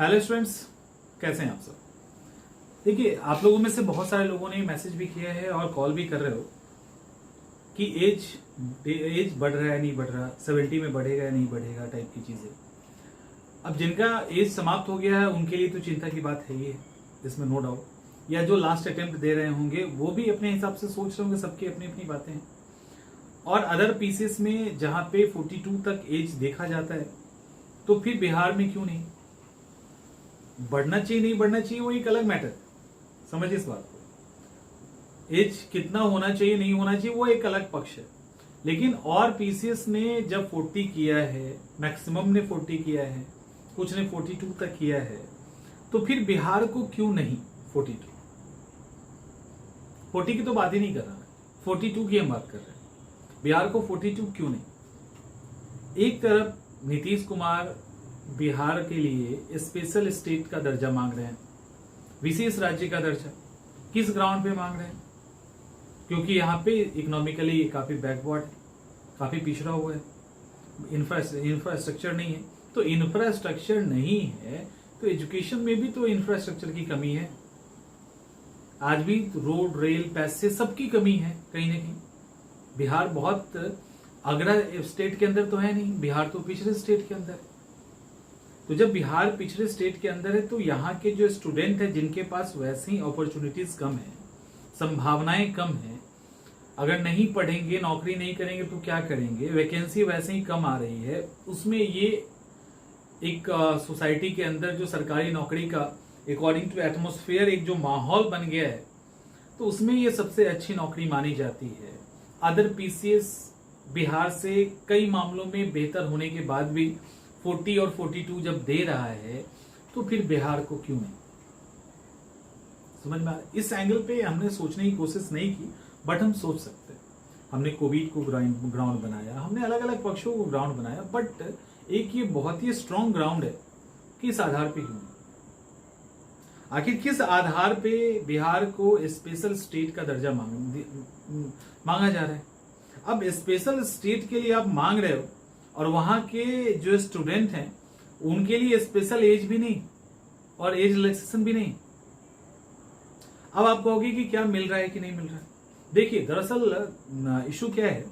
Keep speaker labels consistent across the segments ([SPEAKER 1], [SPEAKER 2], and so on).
[SPEAKER 1] Hello students, कैसे हैं आप सब। देखिए, आप लोगों में से बहुत सारे लोगों ने मैसेज भी किया है और कॉल भी कर रहे हो कि एज बढ़ रहा है नहीं बढ़ रहा, 70 में बढ़ेगा या नहीं बढ़ेगा टाइप की चीजें। अब जिनका एज समाप्त हो गया है उनके लिए तो चिंता की बात है ही है, इसमें नो डाउट। या जो लास्ट अटेम्प्ट दे रहे होंगे वो भी अपने हिसाब से सोच रहे होंगे, सबकी अपनी अपनी बातें हैं। और अदर पीसेस में जहां पे 42 तक एज देखा जाता है, तो फिर बिहार में क्यों नहीं बढ़ना चाहिए, नहीं बढ़ना चाहिए, वो एक अलग मैटर। समझिए इस बात को। एज कितना होना चाहिए नहीं होना चाहिए वो एक अलग पक्ष है, लेकिन और पीसीएस ने जब 40 किया है, मैक्सिमम ने 40 किया है, कुछ ने 42 तक किया है, तो फिर बिहार को क्यों नहीं 42? 40 की तो बात ही नहीं कर रहा मैं, 42 की हम बात कर रहे हैं। बिहार को 42 क्यों नहीं? एक तरफ नीतीश कुमार बिहार के लिए स्पेशल स्टेट का दर्जा मांग रहे हैं, विशेष राज्य का दर्जा। किस ग्राउंड पे मांग रहे हैं? क्योंकि यहाँ पे इकोनॉमिकली काफी बैकवर्ड है, काफी पिछड़ा हुआ है, इंफ्रास्ट्रक्चर नहीं है। तो इंफ्रास्ट्रक्चर नहीं है तो एजुकेशन में भी तो इंफ्रास्ट्रक्चर की कमी है। आज भी रोड, रेल, पैसे सबकी कमी है कहीं ना कहीं। बिहार बहुत अग्रा स्टेट के अंदर तो है नहीं, बिहार तो पिछड़े स्टेट के अंदर है। तो जब बिहार पिछड़े स्टेट के अंदर है तो यहाँ के जो स्टूडेंट है जिनके पास वैसी अपॉर्चुनिटीज कम है, संभावनाएं कम है, अगर नहीं पढ़ेंगे, नौकरी नहीं करेंगे तो क्या करेंगे, वैकेंसी वैसे ही कम आ रही है, उसमें ये एक सोसाइटी के अंदर जो सरकारी नौकरी का अकॉर्डिंग टू एटमोस्फेयर एक जो माहौल बन गया है, तो उसमें ये सबसे अच्छी नौकरी मानी जाती है। अदर पीसीएस बिहार से कई मामलों में बेहतर होने के बाद भी 40 और 42 जब दे रहा है, तो फिर बिहार को क्यों नहीं? समझ में आ रहा है? इस एंगल पे हमने सोचने की कोशिश नहीं की, बट हम सोच सकते हैं। हमने कोविड को ग्राउंड बनाया, हमने अलग अलग पक्षों को ग्राउंड बनाया, बट एक ये बहुत ही स्ट्रॉन्ग ग्राउंड है। किस आधार पे क्यों? आखिर किस आधार पे बिहार को स्पेशल स्टेट का दर्जा मांगा जा रहा है? अब स्पेशल स्टेट के लिए आप मांग रहे हो और वहां के जो स्टूडेंट हैं उनके लिए स्पेशल एज भी नहीं और एज रिलैक्सेशन भी नहीं। अब आप कहोगे कि क्या मिल रहा है कि नहीं मिल रहा है। देखिए, दरअसल इशू क्या है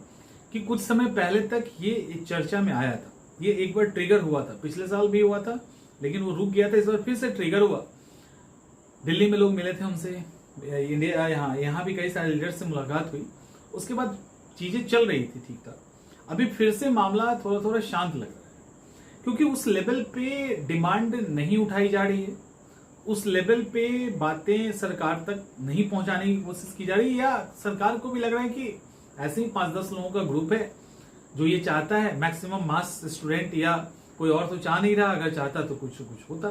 [SPEAKER 1] कि कुछ समय पहले तक ये चर्चा में आया था, ये एक बार ट्रिगर हुआ था, पिछले साल भी हुआ था लेकिन वो रुक गया था, इस बार फिर से ट्रिगर हुआ। दिल्ली में लोग मिले थे हमसे, इंडिया यहाँ भी कई सारे लीडर से मुलाकात हुई, उसके बाद चीजें चल रही थी ठीक ठाक। अभी फिर से मामला थोड़ा थोड़ा शांत लग रहा है, क्योंकि उस लेवल पे डिमांड नहीं उठाई जा रही है, उस लेवल पे बातें सरकार तक नहीं पहुंचाने की कोशिश की जा रही है, या सरकार को भी लग रहा है कि ऐसे ही 5-10 लोगों का ग्रुप है जो ये चाहता है, मैक्सिमम मास स्टूडेंट, या कोई और तो चाह नहीं रहा, अगर चाहता तो कुछ होता।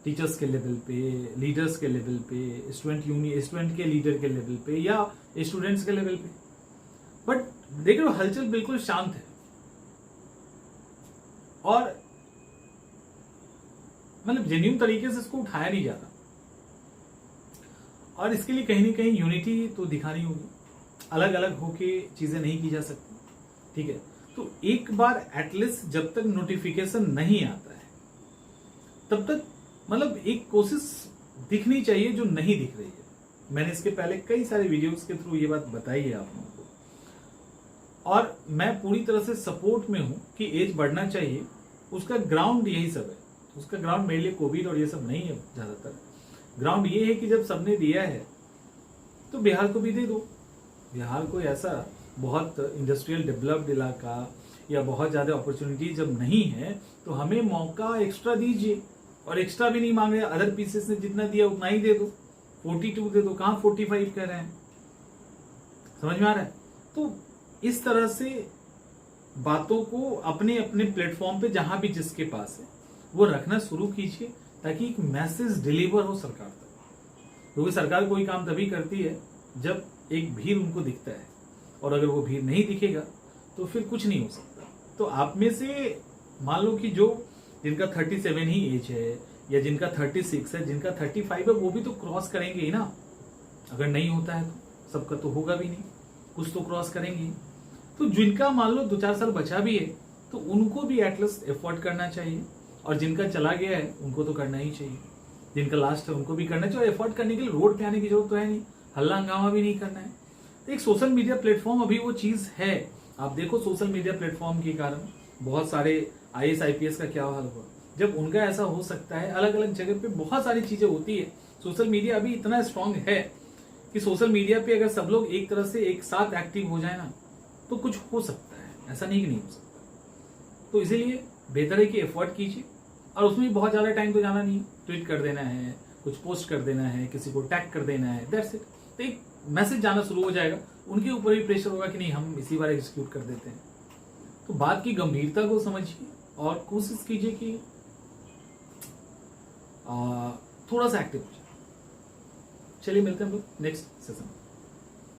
[SPEAKER 1] टीचर्स के लेवल पे, लीडर्स के लेवल पे, स्टूडेंट के लीडर के लेवल पे, या स्टूडेंट्स के लेवल पे। बट देख रहे हो, हलचल बिल्कुल शांत है और मतलब जेन्युइन तरीके से इसको उठाया नहीं जाता। और इसके लिए कहीं ना कहीं यूनिटी तो दिखानी होगी, अलग अलग होके चीजें नहीं की जा सकती, ठीक है। तो एक बार एटलीस्ट जब तक नोटिफिकेशन नहीं आता है तब तक मतलब एक कोशिश दिखनी चाहिए जो नहीं दिख रही है। मैंने इसके पहले कई सारे वीडियोस के थ्रू ये बात बताई है आप लोगों को, और मैं पूरी तरह से सपोर्ट में हूं कि एज बढ़ना चाहिए। उसका ग्राउंड यही सब है, उसका ग्राउंड मेरे लिए कोविड और ये सब नहीं है। ज्यादातर ग्राउंड ये है कि जब सबने दिया है तो बिहार को भी दे दो। बिहार को ऐसा बहुत इंडस्ट्रियल डेवलप्ड इलाका या बहुत ज्यादा अपॉर्चुनिटी जब नहीं है तो हमें मौका एक्स्ट्रा दीजिए, और एक्स्ट्रा भी नहीं मांग रहे, अदर पीसेस ने जितना दिया उतना ही दे दो, 42 दे दो, कहां 45 कह रहे हैं। समझ में आ रहा है? तो इस तरह से बातों को अपने अपने प्लेटफॉर्म पे जहां भी जिसके पास है वो रखना शुरू कीजिए, ताकि एक मैसेज डिलीवर हो सरकार तक। क्योंकि सरकार कोई काम तभी करती है जब एक भीड़ उनको दिखता है, और अगर वो भीड़ नहीं दिखेगा तो फिर कुछ नहीं हो सकता। तो आप में से मान लो कि जो जिनका 37 ही एज है, या जिनका 36 है, जिनका 35 है, वो भी तो क्रॉस करेंगे ही ना। अगर नहीं होता है तो सबका तो होगा भी नहीं, कुछ तो क्रॉस करेंगे। तो जिनका मान लो 2-4 साल बचा भी है तो उनको भी एटलीस्ट एफर्ट करना चाहिए और जिनका चला गया है उनको तो करना ही चाहिए, जिनका लास्ट है उनको भी करना चाहिए। और एफर्ट करने के लिए रोड पे आने की जरूरत तो है नहीं, हल्ला हंगामा भी नहीं करना है। तो एक सोशल मीडिया प्लेटफॉर्म अभी वो चीज है। आप देखो सोशल मीडिया प्लेटफॉर्म के कारण बहुत सारे IAS IPS का क्या हाल हुआ, जब उनका ऐसा हो सकता है। अलग अलग जगह पे बहुत सारी चीजें होती है। सोशल मीडिया अभी इतना स्ट्रांग है कि सोशल मीडिया पे अगर सब लोग एक तरह से एक साथ एक्टिव हो जाए ना तो कुछ हो सकता है, ऐसा नहीं कि नहीं हो सकता। तो इसीलिए बेहतर है कि एफर्ट कीजिए, और उसमें भी बहुत ज्यादा टाइम तो जाना नहीं, ट्वीट कर देना है, कुछ पोस्ट कर देना है, किसी को टैग कर देना है, दैट्स इट। तो एक मैसेज जाना शुरू हो जाएगा, उनके ऊपर भी प्रेशर होगा कि नहीं हम इसी बार एग्जीक्यूट कर देते हैं। तो बात की गंभीरता को समझिए और कोशिश कीजिए कि थोड़ा सा एक्टिव हो जाए। चलिए मिलते हैं हम लोग नेक्स्ट सेशन में।